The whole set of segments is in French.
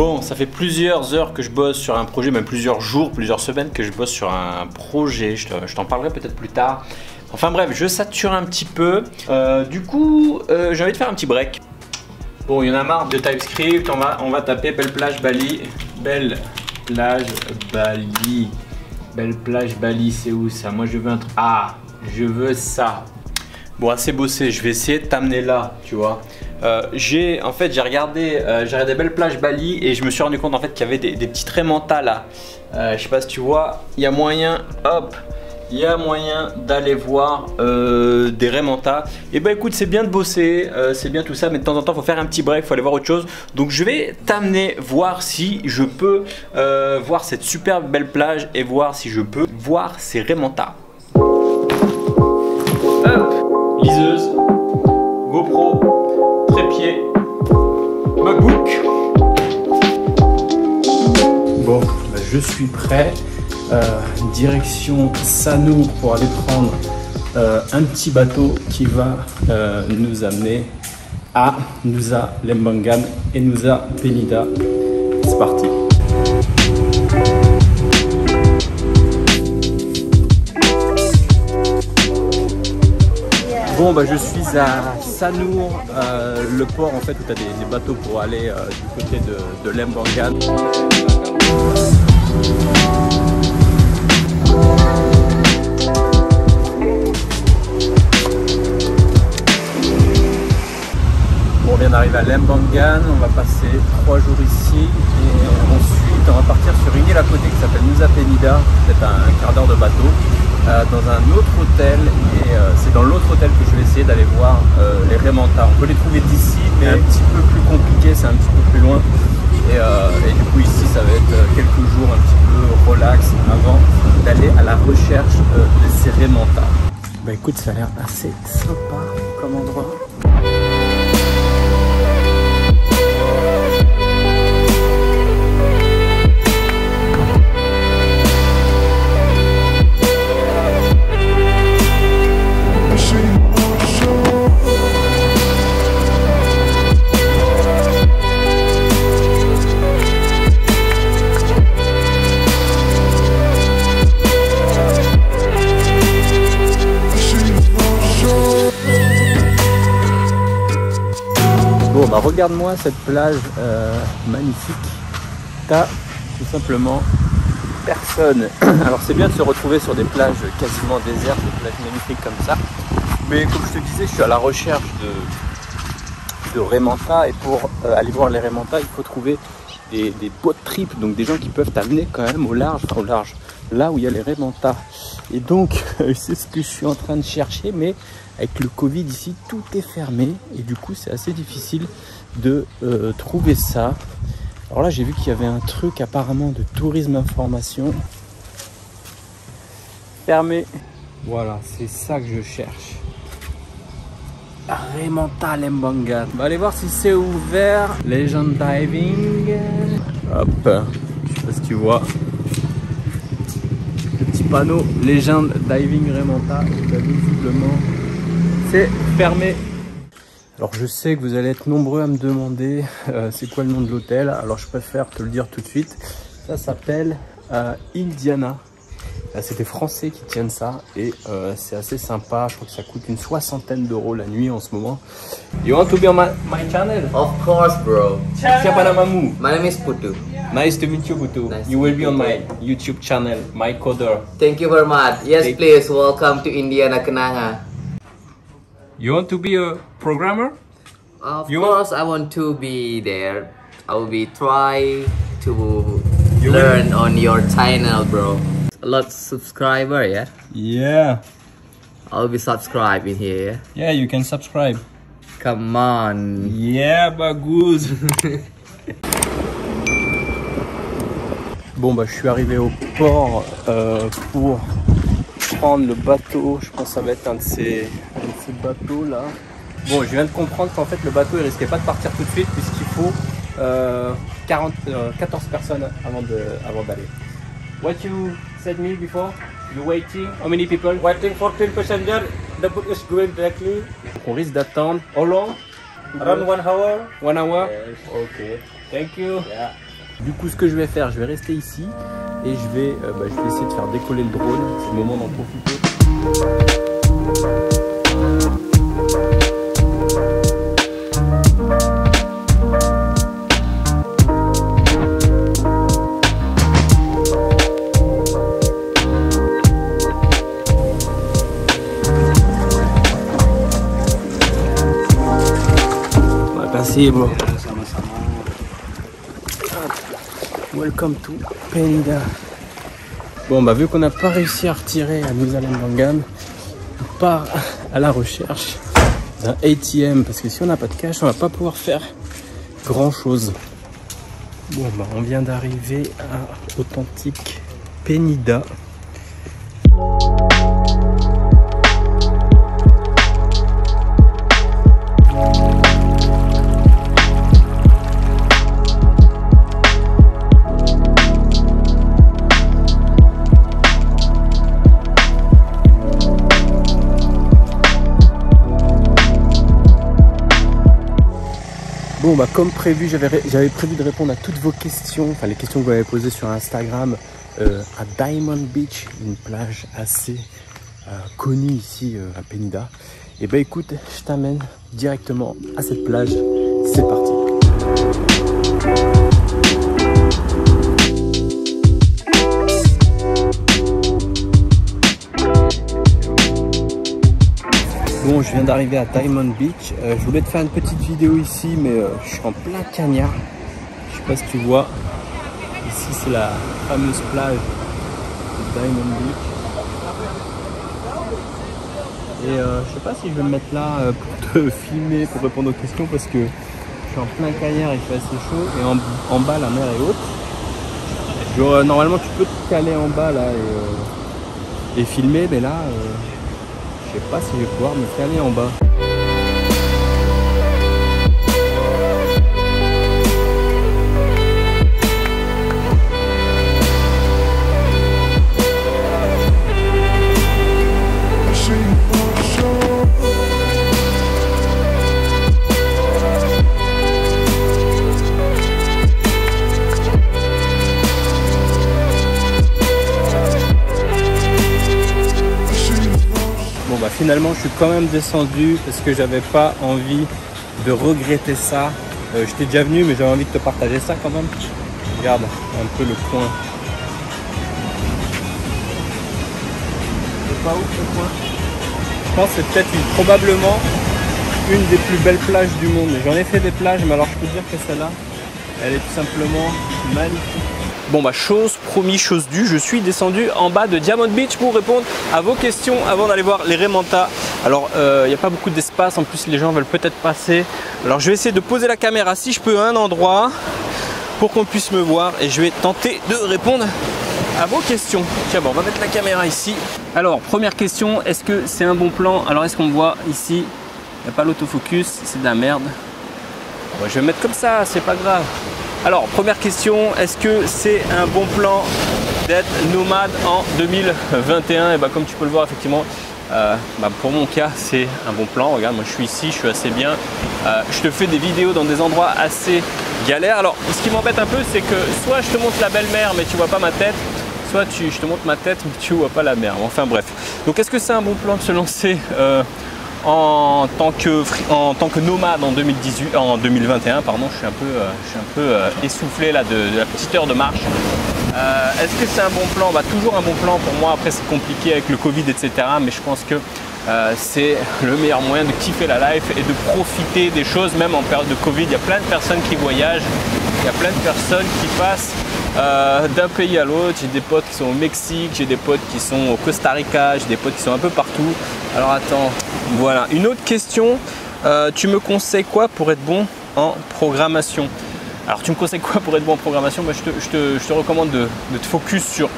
Bon, ça fait plusieurs heures que je bosse sur un projet, même plusieurs jours, plusieurs semaines que je bosse sur un projet. Je t'en parlerai peut-être plus tard. Enfin bref, je sature un petit peu. Du coup, j'ai envie de faire un petit break. Bon, il y en a marre de TypeScript. On va taper Belle Plage Bali. Belle Plage Bali. Belle Plage Bali, c'est où ça? Moi, je veux un truc. Ah, je veux ça. Bon, assez bossé. Je vais essayer de t'amener là, tu vois. J'ai regardé Belle Plage Bali et je me suis rendu compte en fait qu'il y avait des petits traits mentaux là. Je sais pas si tu vois, il y a moyen, hop, il y a moyen d'aller voir des Raymanta. Et bah écoute, c'est bien de bosser, c'est bien tout ça, mais de temps en temps, il faut faire un petit break, il faut aller voir autre chose. Donc je vais t'amener voir si je peux voir cette superbe belle plage et voir si je peux voir ces Raymanta. Hop, liseuse, GoPro. Trépied, MacBook. Bon, bah je suis prêt. Direction Sanur pour aller prendre un petit bateau qui va nous amener à Nusa Lembongan et Nusa Penida. C'est parti. Bon, bah, je suis à Sanur, le port en fait où tu as des bateaux pour aller du côté de Lembongan. Bon, on vient d'arriver à Lembongan, on va passer 3 jours ici et ensuite on va partir sur une île à côté qui s'appelle Nusa Penida, c'est un quart d'heure de bateau. Dans un autre hôtel et c'est dans l'autre hôtel que je vais essayer d'aller voir les Raymanta. On peut les trouver d'ici mais un petit peu plus compliqué, c'est un petit peu plus loin et du coup ici ça va être quelques jours un petit peu relax avant d'aller à la recherche de ces Raymanta. Bah écoute, ça a l'air assez sympa comme endroit. Bon bah regarde-moi cette plage magnifique, t'as tout simplement personne. Alors c'est bien de se retrouver sur des plages quasiment désertes, des plages magnifiques comme ça, mais comme je te disais, je suis à la recherche de Raymanta et pour aller voir les Raymanta, il faut trouver des boat trips, donc des gens qui peuvent t'amener quand même au large, là où il y a les Raymanta. Et donc c'est ce que je suis en train de chercher, mais avec le Covid ici, tout est fermé et du coup c'est assez difficile de trouver ça. Alors là j'ai vu qu'il y avait un truc apparemment de tourisme information fermé. Voilà, c'est ça que je cherche. Raymanta Lembongan. On va aller voir si c'est ouvert. Legend Diving. Hop, je sais pas si tu vois le petit panneau Legend Diving Raymanta. Visiblement c'est fermé. Alors je sais que vous allez être nombreux à me demander c'est quoi le nom de l'hôtel. Alors je préfère te le dire tout de suite. Ça s'appelle Indiana. C'est des Français qui tiennent ça et c'est assez sympa. Je crois que ça coûte une 60aine d'euros la nuit en ce moment. You want to be on my channel? Of course, bro. Siapa namamu? My name is Putu. Nice to meet you, Putu. Nice You will be on my YouTube channel, My Coder. Thank you very much. Yes, please welcome to Indiana Kenanga. You want to be a programmer? Of course, I want to be there. I will be try to learn on your channel, bro. A lot of subscriber, yeah. Yeah. I'll be subscribing here. Yeah, you can subscribe. Come on. Yeah, bagus. Bon bah je suis arrivé au port pour prendre le bateau. Je pense que ça va être un de ces bateaux là. Bon, je viens de comprendre qu'en fait le bateau il risquait pas de partir tout de suite puisqu'il faut 14 personnes avant d'aller. What you said me before? You waiting? How many people? Waiting 14 passengers. The boat is going directly. Donc on risque d'attendre. How long? Around 1 hour. 1 hour? Yes. Ok. Thank you. Yeah. Du coup, ce que je vais faire, je vais rester ici et je vais essayer de faire décoller le drone. C'est le moment d'en profiter. Merci bro. Welcome to Penida. Bon bah vu qu'on n'a pas réussi à retirer à New Zealand Mangam, on part à la recherche d'un ATM parce que si on n'a pas de cash on va pas pouvoir faire grand chose. Bon bah on vient d'arriver à Authentique Penida. Bon bah comme prévu, j'avais prévu de répondre à toutes vos questions, enfin les questions que vous m'avez posées sur Instagram à Diamond Beach, une plage assez connue ici à Penida. Et bah écoute, je t'amène directement à cette plage, c'est parti. Bon, je viens d'arriver à Diamond Beach. Je voulais te faire une petite vidéo ici, mais je suis en plein cagnard. Je sais pas si tu vois. Ici, c'est la fameuse plage de Diamond Beach. Et je sais pas si je vais me mettre là pour te filmer, pour répondre aux questions, parce que je suis en plein cagnard, il fait assez chaud. Et en bas, la mer est haute. Genre, normalement, tu peux te caler en bas là et filmer, mais là... je sais pas si je vais pouvoir me caler en bas. Finalement, je suis quand même descendu parce que j'avais pas envie de regretter ça. J'étais déjà venu, mais j'avais envie de te partager ça quand même. Regarde un peu le coin. C'est pas ouf ce coin. Je pense que c'est peut-être probablement une des plus belles plages du monde. J'en ai fait des plages, mais alors je peux dire que celle-là, elle est tout simplement magnifique. Bon bah chose promis, chose due, je suis descendu en bas de Diamond Beach pour répondre à vos questions avant d'aller voir les Raymanta. Alors il n'y a pas beaucoup d'espace, en plus les gens veulent peut-être passer. Alors je vais essayer de poser la caméra si je peux à un endroit pour qu'on puisse me voir et je vais tenter de répondre à vos questions. Tiens bon, on va mettre la caméra ici. Alors première question, est-ce que c'est un bon plan? Alors est-ce qu'on me voit ici? Il n'y a pas l'autofocus, c'est de la merde. Bon, je vais mettre comme ça, c'est pas grave. Alors, première question, est-ce que c'est un bon plan d'être nomade en 2021? Et bah, comme tu peux le voir, effectivement, pour mon cas, c'est un bon plan. Regarde, moi je suis ici, je suis assez bien. Je te fais des vidéos dans des endroits assez galères. Alors, ce qui m'embête un peu, c'est que soit je te montre la belle mer, mais tu vois pas ma tête, soit je te montre ma tête, mais tu vois pas la mer. Enfin bref. Donc, est-ce que c'est un bon plan de se lancer en tant que nomade en 2021, pardon, je suis un peu essoufflé là de la petite heure de marche. Est-ce que c'est un bon plan? Toujours un bon plan pour moi. Après c'est compliqué avec le Covid, etc. Mais je pense que c'est le meilleur moyen de kiffer la life et de profiter des choses, même en période de Covid. Il y a plein de personnes qui voyagent, il y a plein de personnes qui passent d'un pays à l'autre. J'ai des potes qui sont au Mexique, j'ai des potes qui sont au Costa Rica, j'ai des potes qui sont un peu partout. Alors attends, voilà. Une autre question, tu me conseilles quoi pour être bon en programmation? Alors tu me conseilles quoi pour être bon en programmation? Je te recommande de te focus sur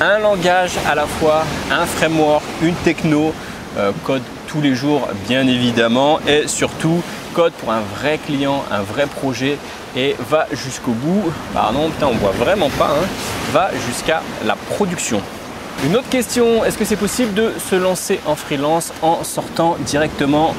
un langage à la fois, un framework, une techno, code tous les jours bien évidemment, et surtout code pour un vrai client, un vrai projet, et va jusqu'au bout. Pardon, putain, on voit vraiment pas, hein. Va jusqu'à la production. Une autre question, est-ce que c'est possible de se lancer en freelance en sortant directement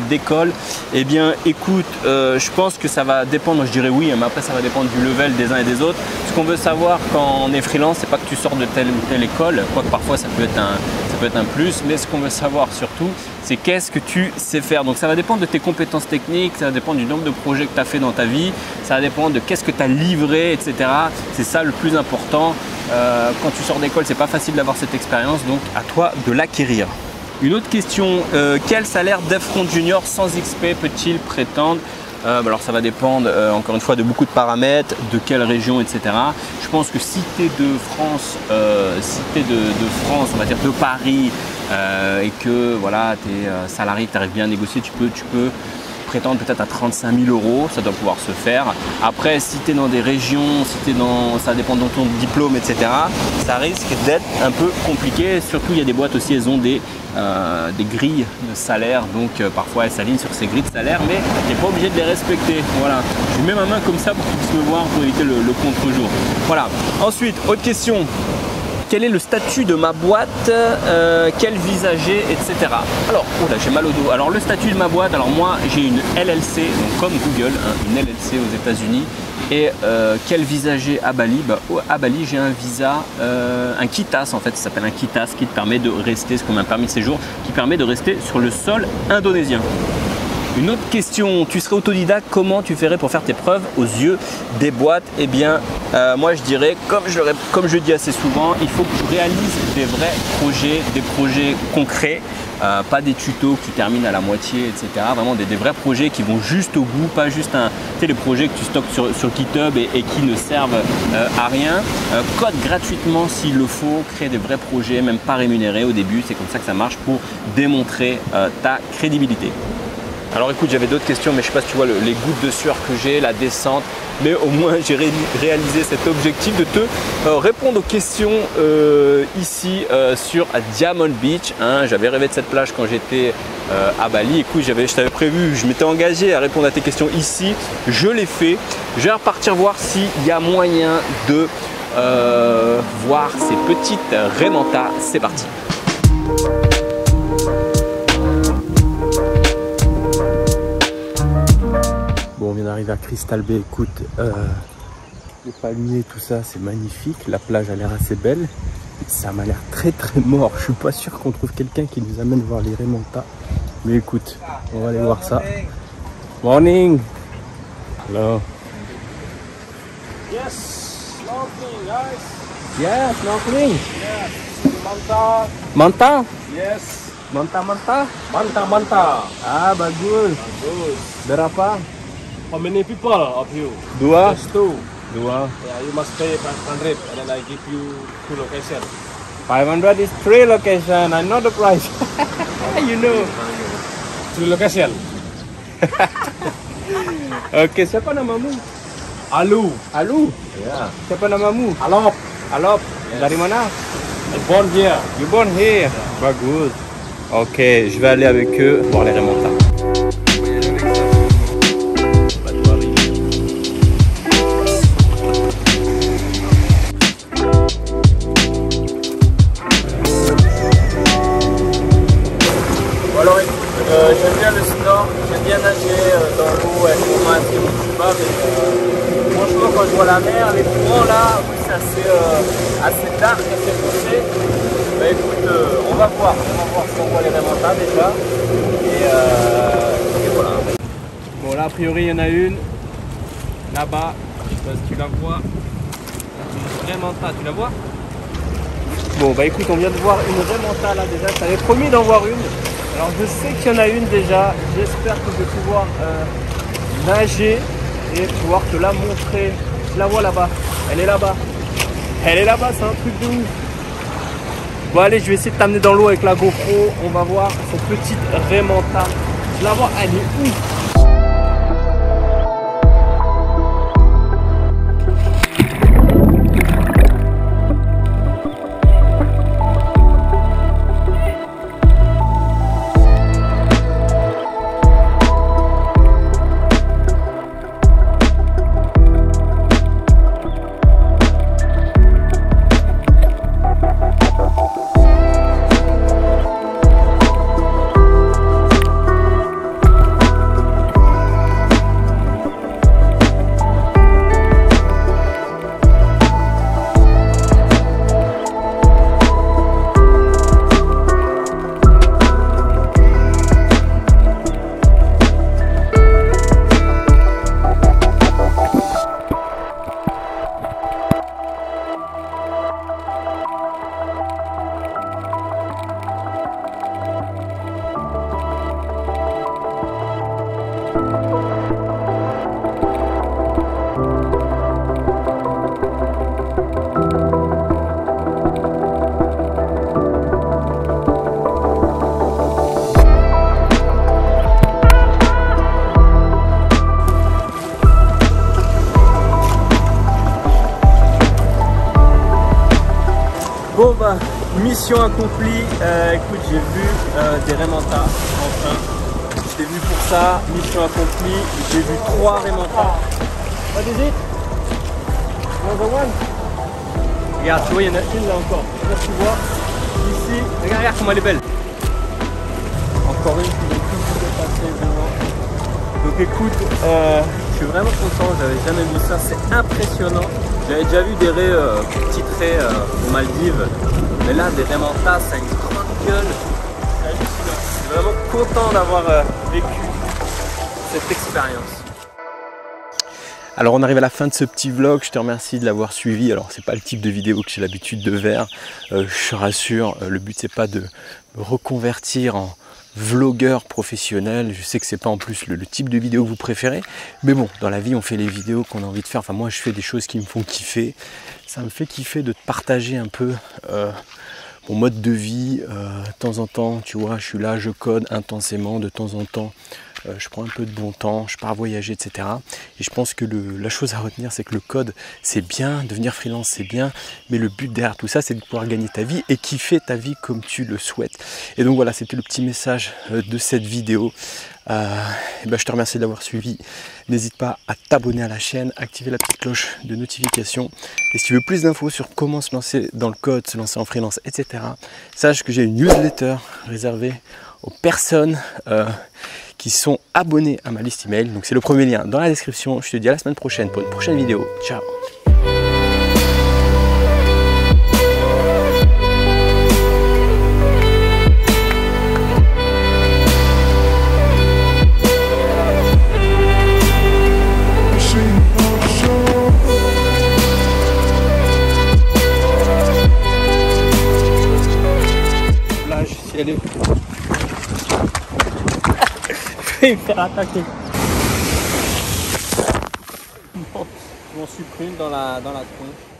d'école? Eh bien écoute, je pense que ça va dépendre, je dirais oui, mais après ça va dépendre du level des uns et des autres. Ce qu'on veut savoir quand on est freelance, c'est pas que tu sors de telle ou telle école, quoique parfois ça peut être un plus, mais ce qu'on veut savoir surtout, c'est qu'est-ce que tu sais faire. Donc ça va dépendre de tes compétences techniques, ça va dépendre du nombre de projets que tu as fait dans ta vie, ça va dépendre de qu'est-ce que tu as livré, etc. C'est ça le plus important. Quand tu sors d'école, c'est pas facile d'avoir cette expérience, donc à toi de l'acquérir. Une autre question, quel salaire dev front junior sans XP peut-il prétendre? Alors ça va dépendre encore une fois de beaucoup de paramètres, de quelle région, etc. Je pense que si tu es de France, on va dire de Paris, et que voilà, tu es salarié, que tu arrives bien à négocier, tu peux prétendre peut-être à 35 000 €, ça doit pouvoir se faire. Après, si tu es dans des régions, ça dépend de ton diplôme, etc., ça risque d'être un peu compliqué. Surtout, il y a des boîtes aussi, elles ont des grilles de salaire, donc parfois elles s'alignent sur ces grilles de salaire, mais tu n'es pas obligé de les respecter. Voilà, je mets ma main comme ça pour qu'ils puissent me voir pour éviter le contre-jour. Voilà. Ensuite, autre question. Quel est le statut de ma boîte, quel visager, etc. Alors, oh là, j'ai mal au dos. Alors, le statut de ma boîte, alors moi, j'ai une LLC, donc comme Google, hein, une LLC aux États-Unis. Et quel visager à Bali? À Bali, j'ai un visa, un KITAS en fait, ça s'appelle un KITAS qui te permet de rester, c'est comme un permis de séjour, qui permet de rester sur le sol indonésien. Une autre question, tu serais autodidacte, comment tu ferais pour faire tes preuves aux yeux des boîtes? Eh bien, moi je dirais, comme je dis assez souvent, il faut que tu réalises des vrais projets, des projets concrets, pas des tutos que tu termines à la moitié, etc. Vraiment des vrais projets qui vont juste au bout, pas juste les projets que tu stockes sur GitHub et qui ne servent à rien. Code gratuitement s'il le faut, créer des vrais projets, même pas rémunérés au début, c'est comme ça que ça marche pour démontrer ta crédibilité. Alors écoute, j'avais d'autres questions, mais je sais pas si tu vois les gouttes de sueur que j'ai, la descente, mais au moins j'ai réalisé cet objectif de te répondre aux questions ici sur Diamond Beach. Hein. J'avais rêvé de cette plage quand j'étais à Bali. Écoute, je t'avais prévu, je m'étais engagé à répondre à tes questions ici. Je l'ai fait. Je vais repartir voir s'il y a moyen de voir ces petites Raymanta. C'est parti. Bon, on vient d'arriver à Crystal Bay. Écoute, les palmiers, tout ça, c'est magnifique. La plage a l'air assez belle. Ça m'a l'air très mort. Je suis pas sûr qu'on trouve quelqu'un qui nous amène voir les Raymanta. Mais écoute, on va aller voir ça. Morning. Hello. Yes, snorkeling, guys. Yeah, snorkeling. Yes, manta. Manta? Yes, Manta? manta. Ah, bagus. Good. Berapa? How many people of you? Dua. Just two. Dua. Yeah, you must pay 500 and then I give you 2 locations. 500 is 3 location. I know the price. You know. 3 locations. Oke, siapa namamu? Alu. Alu. Yeah. Siapa namamu? Alop. Alop. Yes. Dari mana? I born here. You born here. Bagus. Ok, je vais aller avec eux voir les Raymanta. Alors écoute, j'aime bien le snort, j'aime bien nager dans l'eau avec mon masque et mon tuba, mais franchement quand je vois la mer, les courants là, oui, c'est assez dark, assez foncé. Bah écoute, on va voir si on voit les Raymanta déjà. Et voilà. Bon là a priori il y en a une, là-bas, je sais pas si tu la vois. Une Raymanta, tu la vois? Bon bah écoute, on vient de voir une Raymanta là déjà, je t'avais promis d'en voir une. Alors je sais qu'il y en a une déjà, j'espère que je vais pouvoir nager et pouvoir te la montrer. Je la vois là-bas, elle est là-bas. Elle est là-bas, c'est un truc de ouf. Bon allez, je vais essayer de t'amener dans l'eau avec la GoPro, on va voir cette petite Raymanta. Je la vois, elle est ouf. mission accomplie. Écoute, j'ai vu des Raymanta enfin. J'étais venu pour ça, mission accomplie. J'ai vu 3 Raymanta. What is it? Another one? Regarde, tu vois, il y en a une là encore. Là, tu vois, ici, regarde comment elle est belle. Encore une qui vient tout de passer devant. Donc écoute, je suis vraiment content, j'avais jamais vu ça, c'est impressionnant. J'avais déjà vu des raies, petites raies aux Maldives, mais là des Raymanta, ça a une grande gueule, c'est hallucinant. Je suis vraiment content d'avoir vécu cette expérience. Alors on arrive à la fin de ce petit vlog, je te remercie de l'avoir suivi. Alors c'est pas le type de vidéo que j'ai l'habitude de faire, je te rassure, le but c'est pas de me reconvertir en vlogueur professionnel. Je sais que c'est pas en plus le type de vidéo que vous préférez, mais bon, dans la vie on fait les vidéos qu'on a envie de faire. Enfin moi je fais des choses qui me font kiffer, ça me fait kiffer de te partager un peu mon mode de vie. De temps en temps, tu vois, je suis là, je code intensément, de temps en temps je prends un peu de bon temps, je pars voyager, etc. Et je pense que la chose à retenir, c'est que le code, c'est bien, devenir freelance, c'est bien, mais le but derrière tout ça, c'est de pouvoir gagner ta vie et kiffer ta vie comme tu le souhaites. Et donc voilà, c'était le petit message de cette vidéo. Je te remercie de l'avoir suivi. N'hésite pas à t'abonner à la chaîne, activer la petite cloche de notification. Et si tu veux plus d'infos sur comment se lancer dans le code, se lancer en freelance, etc., sache que j'ai une newsletter réservée aux personnes qui sont abonnés à ma liste email. Donc c'est le premier lien dans la description. Je te dis à la semaine prochaine pour une prochaine vidéo. Ciao. Là, je suis allé. Je vais me faire attaquer. Je m'en suis pris une dans la tronche.